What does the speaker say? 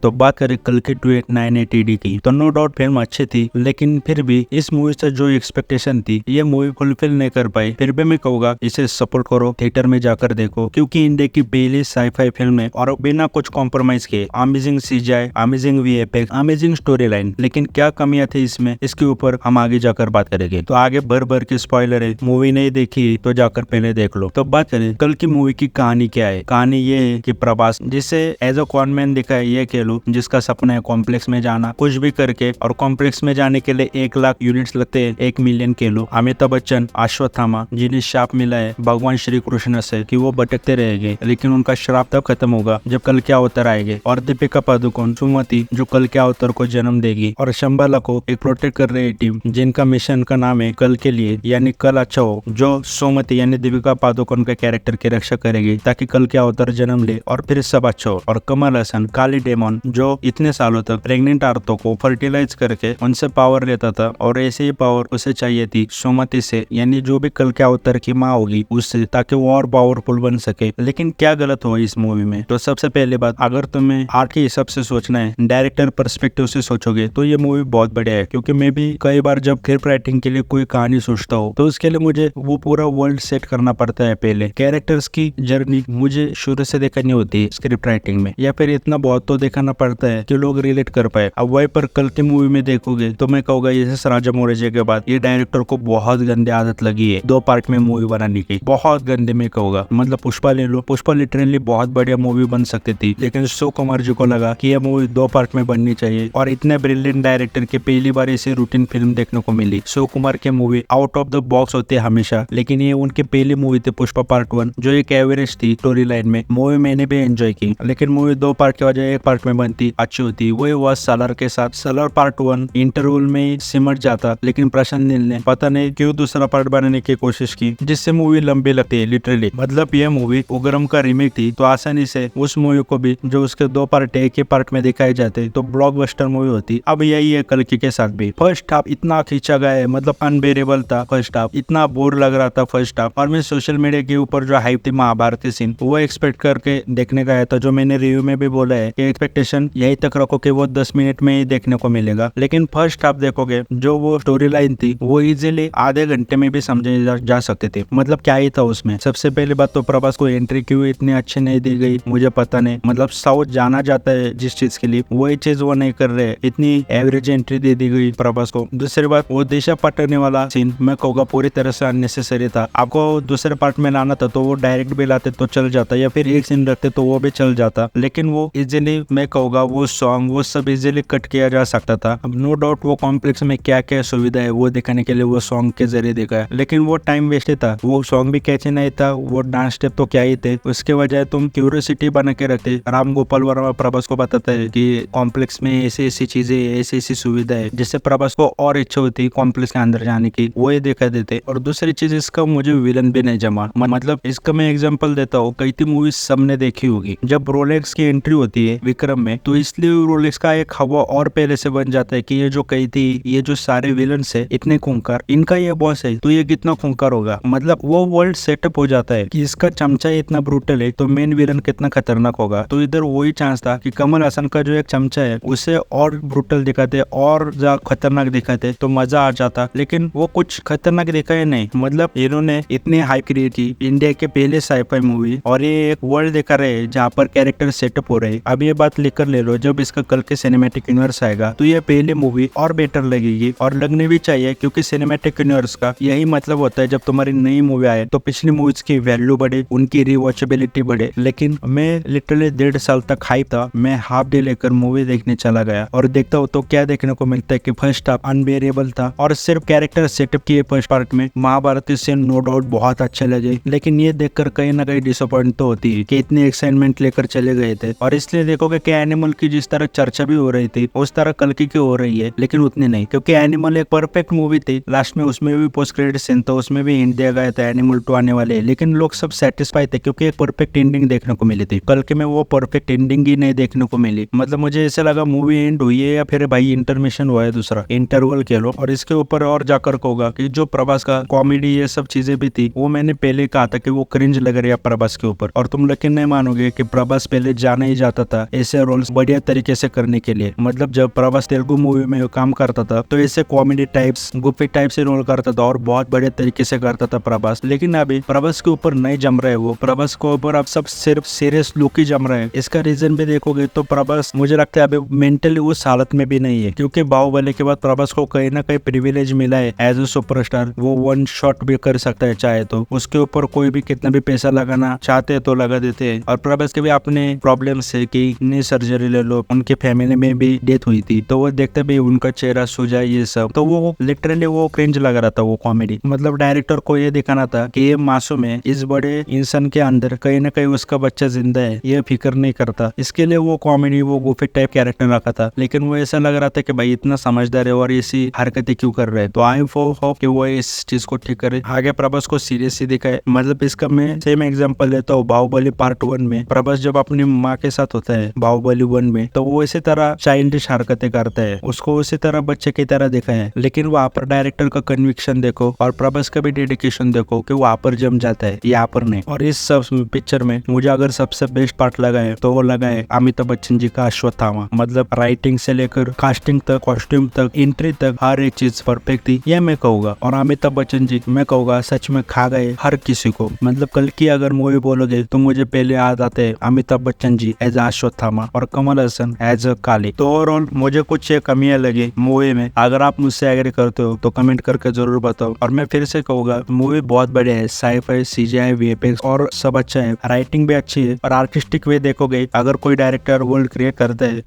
तो बात करें कल के 980D की, तो नो डाउट फिल्म अच्छी थी, लेकिन फिर भी इस मूवी से जो एक्सपेक्टेशन थी ये मूवी फुलफिल नहीं कर पाई। फिर भी मैं कहूँगा इसे सपोर्ट करो, थिएटर में जाकर देखो, क्योंकि इंडिया की पहली साई-फाई फिल्म है और बिना कुछ कॉम्प्रोमाइज के amazing CGI, amazing VFX, amazing story line. लेकिन क्या कमियां थी इसमें, इसके ऊपर हम आगे जाकर बात करेंगे। तो आगे भर के स्पॉइलर है, मूवी नहीं देखी तो जाकर पहले देख लो। तो बात करें कल की मूवी की कहानी क्या है। कहानी ये है कि प्रभास, जिसे एज अ कॉनमैन दिखा है, ये कह लो, जिसका सपना है कॉम्प्लेक्स में जाना कुछ भी करके, और कॉम्प्लेक्स में जाने के लिए 1 लाख यूनिट्स लगते हैं, 1 मिलियन कह लो। अमिताभ बच्चन, अश्वत्थामा, जिन्हें श्राप मिला है भगवान श्री कृष्ण से कि वो भटकते रहेंगे, लेकिन उनका श्राप तब खत्म होगा जब कल के अवतार आएंगे। और दीपिका पादुकोण, सुमति, जो कल के अवतार को जन्म देगी, और शंबाला को एक प्रोटेक्ट कर रही टीम, जिनका मिशन का नाम है कल के लिए, यानी कल अच्छा हो, जो सुमति यानी दीपिका पादुकोण के कैरेक्टर की रक्षा करेगी ताकि कल के अवतार जन्म ले और फिर सब अच्छा हो। और कमल हसन, काली डेमन, जो इतने सालों तक प्रेग्नेंट औरतों को फर्टिलाइज करके उनसे पावर लेता था, और ऐसे ही पावर उसे चाहिए थी सुमति से, यानी जो भी कल के अवतार की माँ होगी उससे, ताकि वो और पावरफुल बन सके। लेकिन क्या गलत हुआ इस मूवी में? तो सबसे पहली बात, अगर तुम्हें आर्ट के हिसाब से सोचना है, डायरेक्टर पर्सपेक्टिव से सोचोगे, तो ये मूवी बहुत बढ़िया है। क्योंकि मैं भी कई बार जब स्क्रिप्ट राइटिंग के लिए कोई कहानी सोचता हूँ, तो उसके लिए मुझे वो पूरा वर्ल्ड सेट करना पड़ता है। पहले कैरेक्टर्स की जर्नी मुझे शुरू से देखनी होती है स्क्रिप्ट राइटिंग में, या फिर इतना बहुत तो दिखाना पड़ता है कि लोग रिलेट कर पाए। अब वही पर कल की मूवी में देखोगे तो मैं कहूँगा एस राजामौली के बाद ये डायरेक्टर को बहुत गंदी आदत लगी है 2 पार्ट में मूवी बनाने की, बहुत गंदे में कहूँगा। मतलब पुष्पा ले लो, पुष्पा लिटरली बहुत बढ़िया मूवी बन सकती थी, लेकिन शिव कुमार जी को लगा कि यह मूवी 2 पार्ट में बननी चाहिए। और इतने ब्रिलियंट डायरेक्टर के पहली बार इसे रूटीन फिल्म देखने को मिली। शिव कुमार की movie out of the box होती है हमेशा, लेकिन ये उनकी पहली मूवी थी पुष्पा पार्ट 1, जो एक एवरेज थी स्टोरी लाइन में। मूवी मैंने भी एंजॉय की, लेकिन मूवी 2 पार्ट की वजह 1 पार्ट में बनती अच्छी होती। वही हुआ सलार के साथ। सलार पार्ट 1 इंटरवल में सिमट जाता, लेकिन प्रशांत नील ने पता नहीं क्यों दूसरा पार्ट बनाने की कोशिश की, जिससे मूवी लंबी लगती है लिटरली। मतलब ये मूवी उग्रम का रीमेक थी, तो आसानी से उस मूवी को भी, जो उसके 2 पार्ट एक ही पार्ट में दिखाए जाते, तो ब्लॉकबस्टर मूवी होती। अब यही है कल्कि के साथ भी। फर्स्ट हाफ इतना खींचा गया है, मतलब अनबेरेबल था फर्स्ट हाफ, इतना बोर लग रहा था फर्स्ट हाफ। और मैं सोशल मीडिया के ऊपर जो हाइप थी महाभारत के सीन, वो एक्सपेक्ट करके देखने का आया था, जो मैंने रिव्यू में भी बोला है कि एक्सपेक्टेशन यही तक रखो कि वो 10 मिनट में ही देखने को मिलेगा। लेकिन फर्स्ट हाफ देखोगे, जो वो स्टोरी लाइन थी वो इजीली आधे घंटे में भी समझे जा सकते थे। मतलब क्या ही था उसमें। सबसे पहली बात तो प्रभास को एंट्री क्यों इतनी अच्छी नहीं दी गई मुझे पता नहीं। मतलब साउथ जाना जाता है जिस चीज के लिए, वही चीज वो नहीं कर रहे, इतनी एवरेज एंट्री दे दी गई प्रभास को। दूसरी बात, वो दिशा पटने वाला सीन मैं कहूँगा पूरी तरह से अननेसेसरी था। आपको दूसरे पार्ट में लाना था तो वो डायरेक्ट भी लाते तो चल जाता, या फिर एक सीन रखते तो वो भी चल जाता। लेकिन वो इजीली मैं कहूँगा वो सॉन्ग वो सब इजीली कट किया जा सकता था। अब नो डाउट वो कॉम्प्लेक्स में क्या क्या सुविधा है वो दिखाने के लिए वो सॉन्ग के जरिए देखा है, लेकिन वो टाइम वेस्ट था। वो सॉन्ग भी कैचे नहीं था, वो डांस स्टेप तो क्या ही थे। उसके बजाय तुम क्यूरियोसिटी बना के रखते। राम गोपाल वर्मा प्रभास को बताता है कि कॉम्प्लेक्स में ऐसी ऐसी चीजें, ऐसी ऐसी सुविधा है, जिससे प्रभास को और इच्छा होती कॉम्प्लेक्स के अंदर जाने की, वो ये दिखा देते। और दूसरी चीज, इसका मुझे विलन भी नहीं जमा। मतलब इसका मैं एग्जांपल देता हूँ, कई मूवी सबने देखी होगी, जब रोलेक्स की एंट्री होती है विक्रम में, तो इसलिए रोलेक्स का एक हवा और पहले से बन जाता है कि ये जो कही थी, ये जो सारे विलन्स है इतने खूंखार, इनका ये बॉस है तो ये कितना खूंखार होगा। मतलब वो वर्ल्ड सेटअप हो जाता है कि इसका चमचा इतना ब्रूटल है तो मेन विलन कितना खतरनाक होगा। तो इधर वही चांस था कि कमल हसन का जो एक चमचा है उसे और ब्रूटल दिखाते और ज्यादा खतरनाक दिखाते तो मजा आ जाता, लेकिन वो कुछ खतरनाक दिखाया नहीं। मतलब इन्होंने इतनी हाइप क्रिएट की, इंडिया के पहले साई-फाई मूवी, और ये एक वर्ल्ड दिखा रहे हैं जहाँ पर कैरेक्टर सेटअप हो रहे। अब ये बात लेकर ले लो, जब इसका कल के सिनेमैटिक यूनिवर्स आएगा तो ये पहले मूवी और बेटर लगेगी, और लगने भी चाहिए, क्योंकि सिनेमैटिक यूनिवर्स का यही मतलब होता है, जब तुम्हारी नई मूवी आए तो पिछली मूवीज की वैल्यू बढ़े, उनकी रिवॉचेबिलिटी बढ़े। लेकिन मैं लिटरली 1.5 साल तक हाइप था, मैं हाफ डे लेकर मूवी देखने चला गया, और देखता हूँ तो क्या देखने को मिलता है कि फर्स्ट हाफ अनबेरेबल था, और सिर्फ कैरेक्टर सेटअप किए फर्स्ट पार्ट में। महाभारत से नो डाउट बहुत अच्छे लगे, लेकिन ये देखकर कहीं ना कहीं डिसअपॉइंट तो होती है कि इतनी एक्साइटमेंट लेकर चले गए थे। और इसलिए देखोगे कि एनिमल की जिस तरह चर्चा भी हो रही थी उस तरह कल्कि की हो रही है, लेकिन उतनी नहीं, क्योंकि एनिमल एक परफेक्ट मूवी थी। लास्ट में उसमें भी पोस्ट क्रेडिट सीन था, उसमें भी हिंट दिया गया था एनिमल 2 आने वाले, लेकिन लोग सब सेटिस्फाई थे क्योंकि एक परफेक्ट एंडिंग देखने को मिली थी। कल्कि में वो परफेक्ट एंडिंग ही नहीं देखने को मिली। मतलब मुझे ऐसा लगा मूवी एंड हुई है या फिर भाई इंटरमिशन हुआ है, दूसरा इंटरवल कह लो। और इसके ऊपर और जाकर कहूंगा कि जो प्रभास का कॉमेडी ये सब चीजें भी थी, वो मैंने पहले कहा था कि वो क्रिंज लग रही है प्रभास के ऊपर। और तुम लेकिन नहीं मानोगे कि प्रभास पहले जाना ही जाता था ऐसे रोल्स बढ़िया तरीके से करने के लिए। मतलब जब प्रभास तेलुगु मूवी में काम करता था तो ऐसे कॉमेडी टाइप्स गुफी टाइप से रोल करता था और बहुत बढ़िया तरीके से करता था प्रभास। लेकिन अभी प्रभास के ऊपर नहीं जम रहे वो, प्रभास के ऊपर अब सब सिर्फ सीरियस लुक ही जम रहे हैं। इसका रीजन भी देखोगे तो प्रभास मुझे लगता है अभी मेंटली उस हालत में भी नहीं है, क्योंकि बाहुबली के बाद प्रभास को कहीं ना कहीं प्रिविलेज मिला है एज ए सुपरस्टार। वो वन शॉट भी कर सकता है चाहे तो, उसके ऊपर कोई भी कितना भी पैसा लगाना चाहते हैं तो लगा देते हैं। और प्रभास के भी अपने प्रॉब्लम्स है कि नी सर्जरी ले लो, उनके फैमिली में भी डेथ हुई थी तो वो देखते भी उनका चेहरा सूजा ये सब, तो वो लिटरली वो क्रिंज लग रहा था वो कॉमेडी। मतलब डायरेक्टर को ये दिखाना था कि ये मासूम है, इस बड़े इंसान के अंदर कहीं ना कहीं उसका बच्चा जिंदा है, ये फिक्र नहीं करता। इसके लिए वो कॉमेडी वो गुफी टाइप कैरेक्टर रखा था। लेकिन वो ऐसा लग रहा था कि भाई इतना समझदार है और ऐसी हरकतें क्यों कर रहे हैं। तो आई होप कि वो इस चीज को ठीक करे, आगे प्रभास को सीरियस ही दिखाए। मतलब इसका मैं सेम एग्जांपल लेता हूँ, बाहुबली पार्ट 1 में प्रभास जब अपनी माँ के साथ होता है बाहुबली 1 में, तो वो इसी तरह चाइल्डिश हरकतें करता है, उसको उसी तरह बच्चे की तरह दिखा है। लेकिन वहाँ पर डायरेक्टर का कन्विक्शन देखो और प्रभास का भी डेडिकेशन देखो कि वहाँ पर जम जाता है, यहाँ पर नहीं। और इस सब पिक्चर में मुझे अगर सबसे बेस्ट पार्ट लगा है तो वो लगा है अमिताभ बच्चन जी का अश्वत्थामा। मतलब राइटिंग से लेकर कास्टिंग तक, कॉस्ट्यूम तक, एंट्री तक, हर एक चीज परफेक्ट थी, ये मैं कहूँगा। और अमिताभ बच्चन जी मैं कहूँगा सच में खा गए हर किसी को। मतलब कल की अगर मूवी बोलोगे तो मुझे पहले याद आते हैं अमिताभ बच्चन जी एज अश्वत्थामा और कमल हसन एज काली। तो ओवरऑल मुझे कुछ कमियां लगी मूवी में, अगर आप मुझसे एग्री करते हो तो कमेंट करके जरूर बताओ। और मैं फिर से कहूँगा मूवी बहुत बढ़िया है, साइफाई, सीजीआई, वीएफएक्स और सब अच्छा है, राइटिंग भी अच्छी है और आर्टिस्टिक वे देखोगे अगर कोई डायरेक्टर वर्ल्ड क्रिएट करता है